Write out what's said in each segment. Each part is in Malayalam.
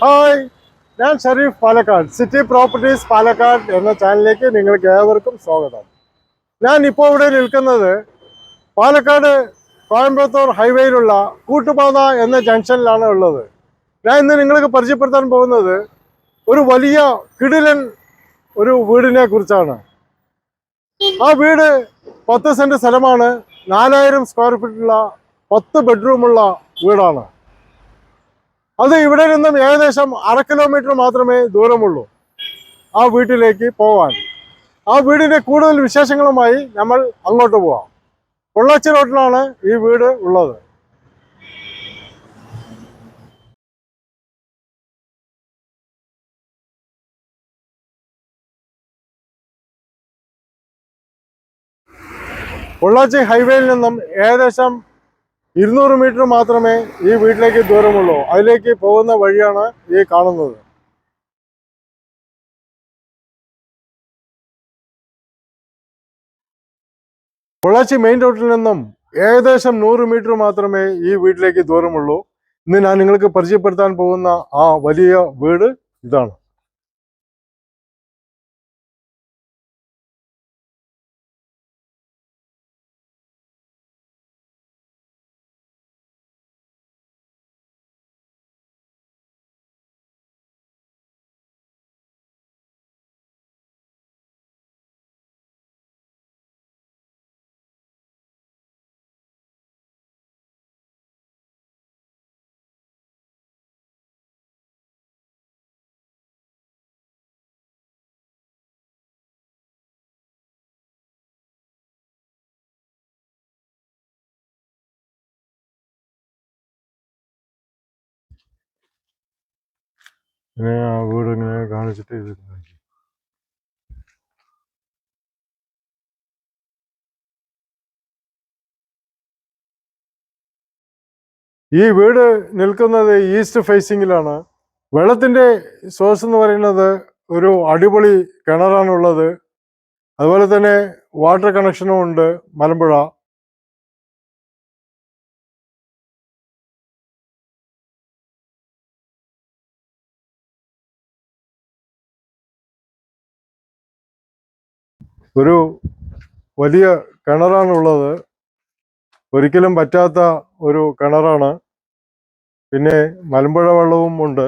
ഹായ്, ഞാൻ ഷരീഫ് പാലക്കാട്. സിറ്റി പ്രോപ്പർട്ടീസ് പാലക്കാട് എന്ന ചാനലിലേക്ക് നിങ്ങൾക്ക് ഏവർക്കും സ്വാഗതം. ഞാൻ ഇപ്പോൾ ഇവിടെ നിൽക്കുന്നത് പാലക്കാട് കോയമ്പത്തൂർ ഹൈവേയിലുള്ള കൂട്ടുപാത എന്ന ജംഗ്ഷനിലാണ് ഉള്ളത്. ഞാൻ ഇന്ന് നിങ്ങൾക്ക് പരിചയപ്പെടുത്താൻ പോകുന്നത് ഒരു വലിയ കിടിലൻ ഒരു വീടിനെ കുറിച്ചാണ്. ആ വീട് 10 സെന്റ് സ്ഥലമാണ്. 4000 സ്ക്വയർ ഫീറ്റുള്ള 10 ബെഡ്റൂമുള്ള വീടാണ്. അത് ഇവിടെ നിന്നും ഏകദേശം 1/2 കിലോമീറ്റർ മാത്രമേ ദൂരമുള്ളൂ ആ വീട്ടിലേക്ക് പോവാൻ. ആ വീടിന്റെ കൂടുതൽ വിശേഷങ്ങളുമായി നമ്മൾ അങ്ങോട്ട് പോവാം. പൊള്ളാച്ചി റോഡിലാണ് ഈ വീട് ഉള്ളത്. പൊള്ളാച്ചി ഹൈവേയിൽ നിന്നും ഏകദേശം 200 മീറ്റർ മാത്രമേ ഈ വീട്ടിലേക്ക് ദൂരമുള്ളൂ. അതിലേക്ക് പോകുന്ന വഴിയാണ് ഈ കാണുന്നത്. പൊള്ളാച്ചി മെയിൻ റോഡിൽ നിന്നും ഏകദേശം 100 മീറ്റർ മാത്രമേ ഈ വീട്ടിലേക്ക് ദൂരമുള്ളൂ. ഇന്ന് ഞാൻ നിങ്ങൾക്ക് പരിചയപ്പെടുത്താൻ പോകുന്ന ആ വലിയ വീട് ഇതാണ്. ഇങ്ങനെ ആ വീട് ഇങ്ങനെ കാണിച്ചിട്ട് ഇത് ഈ വീട് നിൽക്കുന്നത് ഈസ്റ്റ് ഫേസിങ്ങിലാണ്. വെള്ളത്തിന്റെ സോഴ്സ് എന്ന് പറയുന്നത് ഒരു അടിപൊളി കിണറാണുള്ളത്. അതുപോലെ തന്നെ വാട്ടർ കണക്ഷനും ഉണ്ട്. മലമ്പുഴ ഒരു വലിയ കിണറാണുള്ളത്. ഒരിക്കലും പറ്റാത്ത ഒരു കിണറാണ്. പിന്നെ മലമ്പുഴ വെള്ളവും ഉണ്ട്.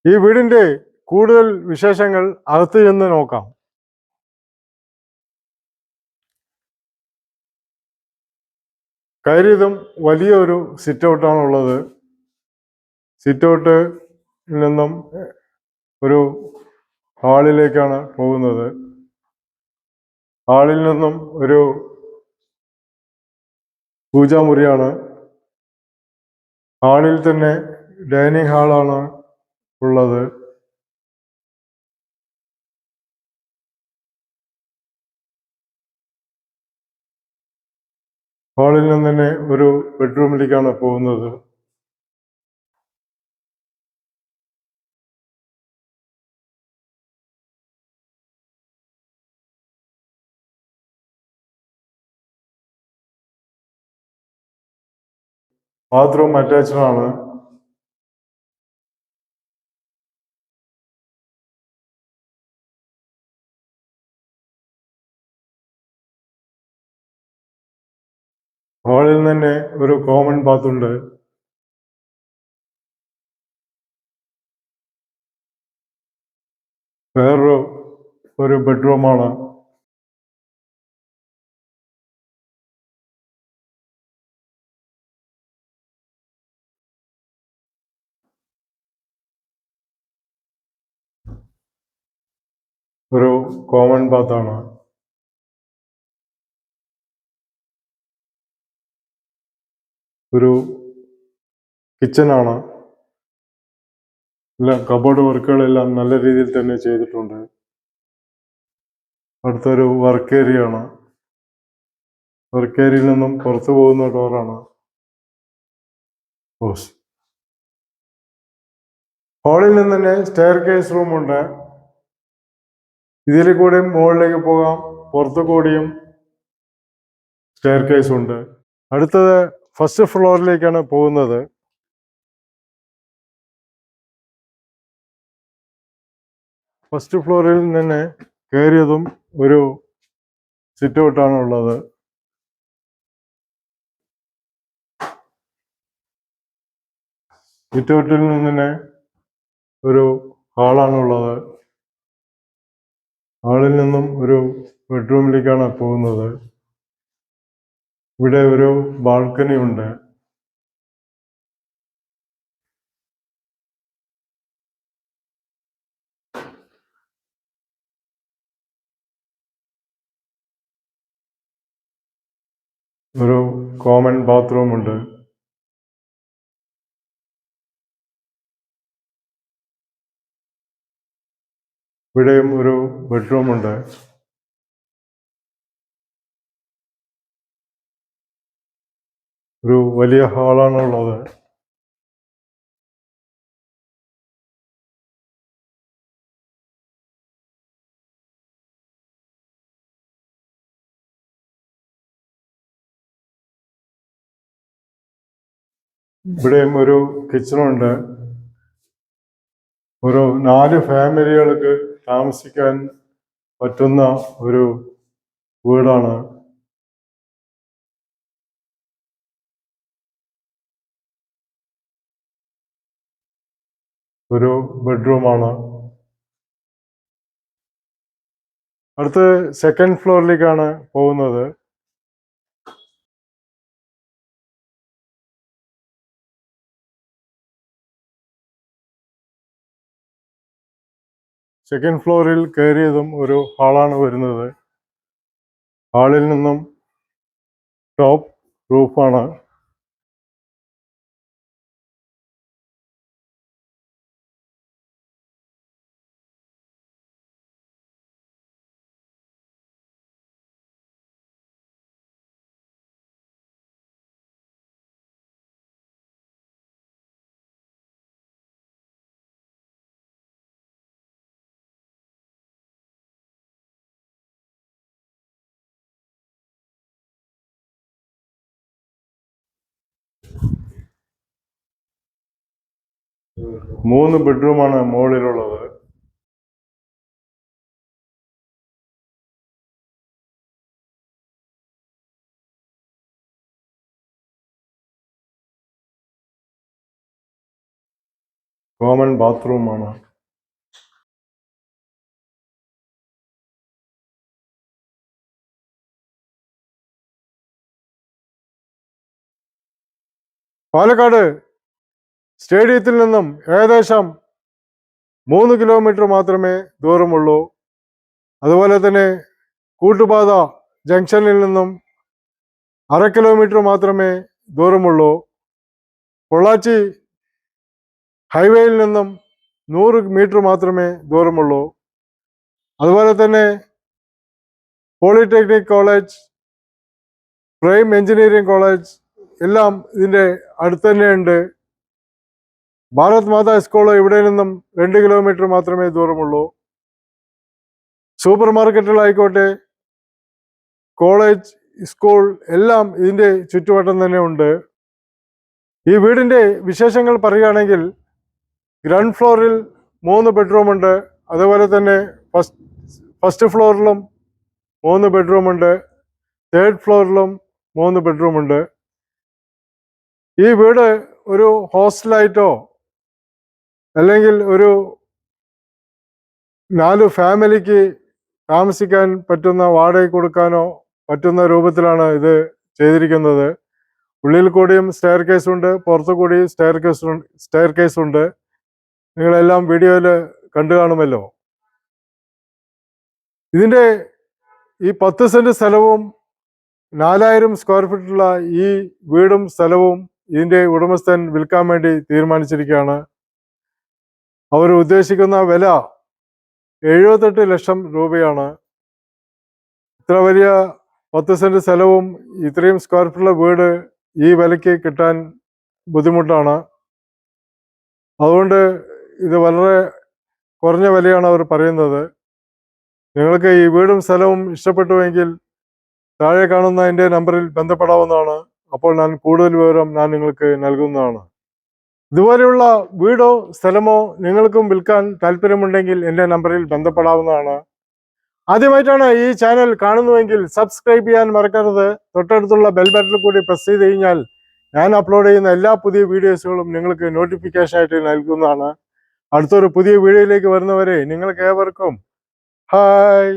ഈ വീടിന്റെ കൂടുതൽ വിശേഷങ്ങൾ അകത്ത് ചെന്ന് നോക്കാം. കയറിയതും വലിയൊരു സിറ്റ് ഔട്ടാണ് ഉള്ളത്. സിറ്റ് ഔട്ടിൽ നിന്നും ഒരു ഹാളിലേക്കാണ് പോകുന്നത്. ഹാളിൽ നിന്നും ഒരു പൂജാമുറിയാണ്. ഹാളിൽ തന്നെ ഡൈനിങ് ഹാളാണ് ഉള്ളത്. ഹാളിൽ നിന്ന് തന്നെ ഒരു ബെഡ്റൂമിലേക്കാണ് പോകുന്നത്. ബാത്റൂം അറ്റാച്ച്ഡ് ആണ്. ഹാളിൽ തന്നെ ഒരു കോമൺ ബാത്തുണ്ട്. വേറൊരു ബെഡ്റൂമാണ്. ഒരു കോമൺ ബാത്താണ്. ഒരു കിച്ചനാണ്. എല്ലാം കബോർഡ് വർക്കുകളെല്ലാം നല്ല രീതിയിൽ തന്നെ ചെയ്തിട്ടുണ്ട്. അടുത്തൊരു വർക്ക് ഏരിയ ആണ്. വർക്ക് ഏരിയയിൽ നിന്നും പുറത്തു പോകുന്ന ഡോറാണ്. ഹാളിൽ നിന്ന് തന്നെ സ്റ്റെയർ കേസ് റൂമുണ്ട്. ഇതിൽ കൂടെയും മുകളിലേക്ക് പോകാം. പുറത്തു കൂടിയും സ്റ്റെയർ കേസ് ഉണ്ട്. അടുത്തത് ഫസ്റ്റ് ഫ്ലോറിലേക്കാണ് പോകുന്നത്. ഫസ്റ്റ് ഫ്ലോറിൽ നിന്ന് കയറിയതും ഒരു സിറ്റ് ഔട്ടാണ് ഉള്ളത്. സിറ്റ് ഔട്ടിൽ നിന്ന് ഒരു ഹാളാണുള്ളത്. ഹാളിൽ നിന്നും ഒരു ബെഡ്റൂമിലേക്കാണ് പോകുന്നത്. ഇവിടെ ഒരു ബാൽക്കണി ഉണ്ട്. ഒരു കോമൺ ബാത്റൂം ഉണ്ട്. ഇവിടെയും ഒരു ബെഡ്റൂം ഉണ്ട്. ഒരു വലിയ ഹാളാണുള്ളത്. ഇവിടെയും ഒരു കിച്ചണുണ്ട്. ഒരു 4 ഫാമിലികൾക്ക് താമസിക്കാൻ പറ്റുന്ന ഒരു വീടാണ്. ഒരു ബെഡ്റൂമാണ്. അടുത്ത് സെക്കൻഡ് ഫ്ലോറിലേക്കാണ് പോകുന്നത്. സെക്കൻഡ് ഫ്ലോറിൽ കയറിയതും ഒരു ഹാളാണ് വരുന്നത്. ഹാളിൽ നിന്നും ടോപ്പ് റൂഫാണ്. മൂന്ന് ബെഡ്റൂമാണ് മുകളിലുള്ളത്. കോമൺ ബാത്റൂമാണ്. പാലക്കാട് സ്റ്റേഡിയത്തിൽ നിന്നും ഏകദേശം 3 കിലോമീറ്റർ മാത്രമേ ദൂരമുള്ളൂ. അതുപോലെ തന്നെ കൂട്ടുപാത ജംഗ്ഷനിൽ നിന്നും 1/2 കിലോമീറ്റർ മാത്രമേ ദൂരമുള്ളൂ. പൊള്ളാച്ചി ഹൈവേയിൽ നിന്നും 100 മീറ്റർ മാത്രമേ ദൂരമുള്ളൂ. അതുപോലെ തന്നെ polytechnic college, prime engineering college എല്ലാം ഇതിൻ്റെ അടുത്ത് തന്നെയുണ്ട്. ഭാരത് മാതാ സ്കൂൾ ഇവിടെ നിന്നും 2 കിലോമീറ്റർ മാത്രമേ ദൂരമുള്ളൂ. സൂപ്പർ മാർക്കറ്റുകളായിക്കോട്ടെ, കോളേജ്, സ്കൂൾ എല്ലാം ഇതിൻ്റെ ചുറ്റുവട്ടം തന്നെ ഉണ്ട്. ഈ വീടിൻ്റെ വിശേഷങ്ങൾ പറയുകയാണെങ്കിൽ ഗ്രൗണ്ട് ഫ്ലോറിൽ 3 ബെഡ്റൂമുണ്ട്. അതുപോലെ തന്നെ ഫസ്റ്റ് ഫ്ലോറിലും 3 ബെഡ്റൂമുണ്ട്. തേർഡ് ഫ്ലോറിലും 3 ബെഡ്റൂമുണ്ട്. ഈ വീട് ഒരു ഹോസ്റ്റലായിട്ടോ അല്ലെങ്കിൽ ഒരു 4 ഫാമിലിക്ക് താമസിക്കാൻ പറ്റുന്ന, വാടക കൊടുക്കാനോ പറ്റുന്ന രൂപത്തിലാണ് ഇത് ചെയ്തിരിക്കുന്നത്. ഉള്ളിൽ കൂടിയും സ്റ്റെയർ കേസ് ഉണ്ട്, പുറത്തു കൂടി സ്റ്റെയർ കേസ് ഉണ്ട്. നിങ്ങളെല്ലാം വീഡിയോയിൽ കണ്ടു കാണുമല്ലോ. ഇതിൻ്റെ ഈ 10 സെന്റ് സ്ഥലവും 4000 സ്ക്വയർ ഫീറ്റുള്ള ഈ വീടും സ്ഥലവും ഇതിൻ്റെ ഉടമസ്ഥൻ വിൽക്കാൻ വേണ്ടി തീരുമാനിച്ചിരിക്കുകയാണ്. അവർ ഉദ്ദേശിക്കുന്ന വില 78 ലക്ഷം രൂപയാണ്. ഇത്ര വലിയ 10 സെന്റ് സ്ഥലവും ഇത്രയും സ്ക്വയർ ഫീറ്റുള്ള വീട് ഈ വിലയ്ക്ക് കിട്ടാൻ ബുദ്ധിമുട്ടാണ്. അതുകൊണ്ട് ഇത് വളരെ കുറഞ്ഞ വിലയാണ് അവർ പറയുന്നത്. നിങ്ങൾക്ക് ഈ വീടും സ്ഥലവും ഇഷ്ടപ്പെട്ടുവെങ്കിൽ താഴെ കാണുന്ന എൻ്റെ നമ്പറിൽ ബന്ധപ്പെടാവുന്നതാണ്. അപ്പോൾ ഞാൻ കൂടുതൽ വിവരം ഞാൻ നിങ്ങൾക്ക് നൽകുന്നതാണ്. ഇതുപോലെയുള്ള വീടോ സ്ഥലമോ നിങ്ങൾക്കും വിൽക്കാൻ താല്പര്യമുണ്ടെങ്കിൽ എൻ്റെ നമ്പറിൽ ബന്ധപ്പെടാവുന്നതാണ്. ആദ്യമായിട്ടാണ് ഈ ചാനൽ കാണുന്നുവെങ്കിൽ സബ്സ്ക്രൈബ് ചെയ്യാൻ മറക്കരുത്. തൊട്ടടുത്തുള്ള ബെൽ ബട്ടണിൽ കൂടി പ്രസ് ചെയ്ത് കഴിഞ്ഞാൽ ഞാൻ അപ്ലോഡ് ചെയ്യുന്ന എല്ലാ പുതിയ വീഡിയോസുകളും നിങ്ങൾക്ക് നോട്ടിഫിക്കേഷൻ ആയിട്ട് നൽകുന്നതാണ്. അടുത്തൊരു പുതിയ വീഡിയോയിലേക്ക് വരുന്നവരെ നിങ്ങൾക്ക് ഏവർക്കും ഹായ്.